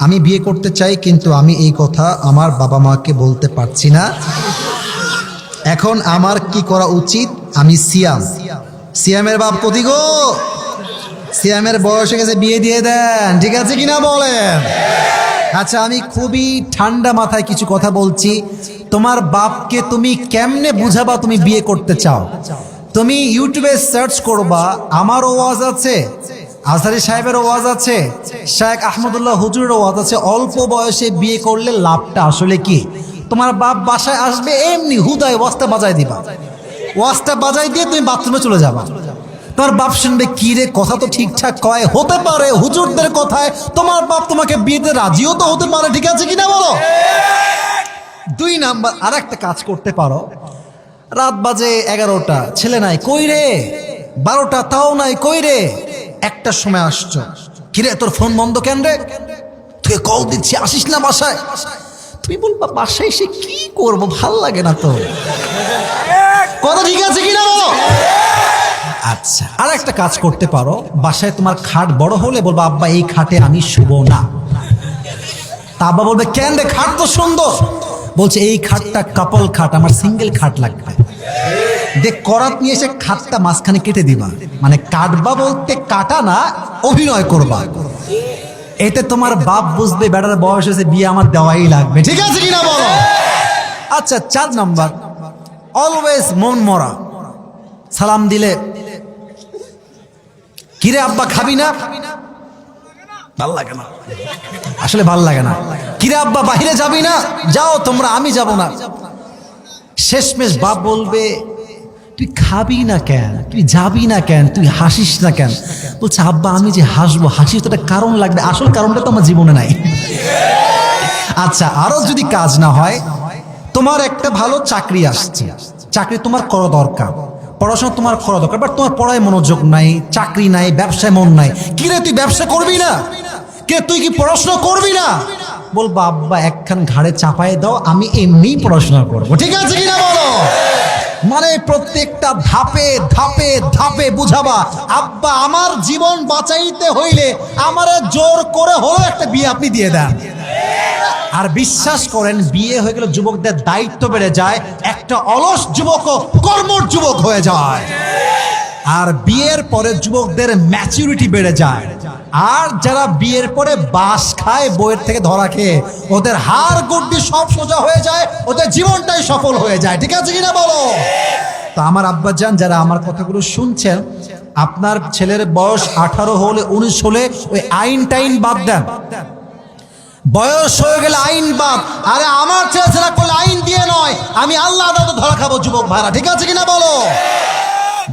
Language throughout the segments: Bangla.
আমি বিয়ে করতে চাই, কিন্তু আমি এই কথা আমার বাবা মাকে বলতে পারছি না। এখন আমার কি করা উচিত? আমি সিয়ামের বাপ কোথি গো? সিয়ামের বয়স হয়ে গেছে, বিয়ে দিয়ে দেন, ঠিক আছে কিনা বলেন? আচ্ছা, আমি খুবই ঠান্ডা মাথায় কিছু কথা বলছি। তোমার বাপকে তুমি কেমনে বুঝাবা তুমি বিয়ে করতে চাও? তুমি ইউটিউবে সার্চ করবা, আমার ওয়াজ আছে, আজহারি সাহেবের ওয়াজ আছে, শেখ আহমদুল্লাহ হুজুরের ওয়াজ আছে, অল্প বয়সে বিয়ে করলে লাভটা আসলে কি। তোমার বাপ বাসায় আসবে, এমনি হুদায় ওয়াজটা বাজায় দিবা, ওয়াজটা বাজাই দিয়ে তুমি বাথরুমে চলে যাবা। তোমার বাপ শুনবে, কি রে, কথা তো ঠিকঠাক কয়, হতে পারে হুজুরদের কথায় তোমার বাপ তোমাকে বিয়েতে রাজিও তো হতে পারে, ঠিক আছে কিনা বলো? 2 নাম্বার, আর একটা কাজ করতে পারো। রাত বাজে 11টা, ছেলে নাই, কই রে? 12টা, তাও নাই, কই রে? 1টার সময় আসছো, কিরে তোর ফোন বন্ধ কেন রে? তুই কল দিচ্ছি, আসিস না বাসায়। তুমি বলবা, বাসায় এসে কি করবো, ভাল লাগে না তো। কথা ঠিক আছে কিনা বলো? আচ্ছা, আর একটা কাজ করতে পারো। বাসায় তোমার খাট বড় হলে বলবা, আব্বা এই খাটে আমি শুবো না। তা আব্বা বলবে, কেন রে, খাট তো সুন্দর। বলছে, এই খাটটা কাপল খাট, আমার সিঙ্গেল খাট লাগবে। দেখ, করাত নিয়ে এসে খাটটা মাঝখানে কেটে দিবা, মানে কাটবা বলতে কাটা না, অভিনয় করবা। এতে তোমার বাপ বুঝবে বেটার বয়স হয়েছে, বিয়ে আমার দেওয়াই লাগবে, ঠিক আছে কিনা বলো? আচ্ছা, 4 নাম্বার, অলওয়েজ মন মরা। সালাম দিলে, কিরে আব্বা খাবি না? ভাল লাগে না, আসলে ভাল লাগে না। কিরে আব্বা বাহিরে যাবি না? যাও তোমরা, আমি যাব না। শেষমেশ বাপ বলবে, তুই খাবি না কেন, তুই যাবি না কেন, তুই হাসিস না কেন? বলছে, আব্বা আমি যে হাসবো, হাসির তো একটা কারণ লাগবে, আসল কারণটা তো আমার জীবনে নাই। আচ্ছা, আরো যদি কাজ না হয়, তোমার একটা ভালো চাকরি আসছে, চাকরি তোমার করা দরকার, পড়াশোনা তোমার করা দরকার, বাট তোমার পড়ায় মনোযোগ নাই, চাকরি নাই, ব্যবসায় মন নাই। কিরে তুই ব্যবসা করবি না? কে তুই কি পড়াশোনা করবি না? বলবো, আব্বা একখান ঘাড়ে চাপায় দাও, আমি এমনি পড়াশোনা করবো, ঠিক আছে কিনা বলো? মানে প্রত্যেকটা ধাপে ধাপে ধাপে বুঝাবা, আব্বা আমার জীবন বাঁচাইতে হইলে আমারে জোর করে হলো একটা বিয়ে আপনি দিয়ে দেন। আর বিশ্বাস করেন, বিয়ে হয়ে গেলে যুবকদের দায়িত্ব বেড়ে যায়, একটা অলস যুবকও কর্মঠ যুবক হয়ে যায়। আর বিয়ের পরে যুবকদের ম্যাচুরিটি বেড়ে যায়। আর যারা বিয়ের পরে বাস খায়, বইয়ের থেকে ধরা খেয়ে, ওদের হাড় গুড্ডি সব সোজা হয়ে যায়, ওদের জীবনটাই সফল হয়ে যায়, ঠিক আছে কিনা বলো? তো আমার আব্বাজান, যারা আমার কথাগুলো শুনছেন, আপনার ছেলের বয়স 18 হলে, 19 হলে ওই আইন টাইন বাদ দেন। বয়স হয়ে গেলে আইন বাদ। আরে আমার ছেলেরা করলে আইন দিয়ে নয়, আমি আল্লাহ আদালতে ধরা খাবো যুবক ভাইরা, ঠিক আছে কিনা বলো?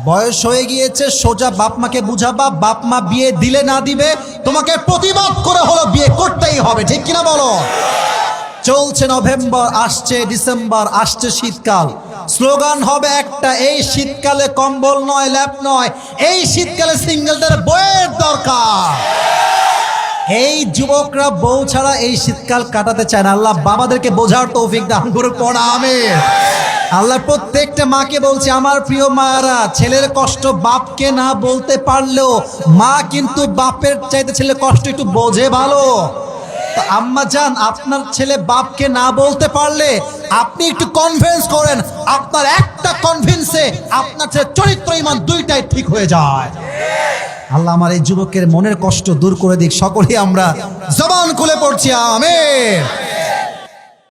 বয়স হয়ে গিয়েছে, সোজা বাপ মাকে বুঝাবা, বাপ মা বিয়ে দিলে না দিবে, তোমাকে প্রতিবাদ করে হলো বিয়ে করতেই হবে, ঠিক কিনা বলো? চলছে নভেম্বর, আসছে ডিসেম্বর, আসছে শীতকাল, স্লোগান হবে একটা, এই শীতকালে কম্বল নয়, ল্যাপ নয়, এই শীতকালে সিঙ্গেলদের বইয়ের দরকার। এই যুবকরা বউ ছাড়া এই শীতকাল কাটাতে চায় না। আল্লাহ বাবাদেরকে বোঝার তৌফিক দান করুন, পড়া আমিন। আল্লাহ প্রত্যেকটা মাকে বলছে, আমার প্রিয় মায়েরা, ছেলের কষ্ট বাপকে না বলতে পারলেও মা কিন্তু বাপের চাইতে ছেলের কষ্ট একটু বোঝে ভালো। তো আম্মা জান, আপনার ছেলে বাপকে না বলতে পারলে আপনি একটু কনভিন্স করেন, আপনার একটা কনভিন্সে আপনার ছেলে চরিত্র ইমান দুইটাই ঠিক হয়ে যায়। আল্লাহ আমার এই যুবকের মনের কষ্ট দূর করে দিক। সকলেই আমরা জবান খুলে পড়ছি আমিন।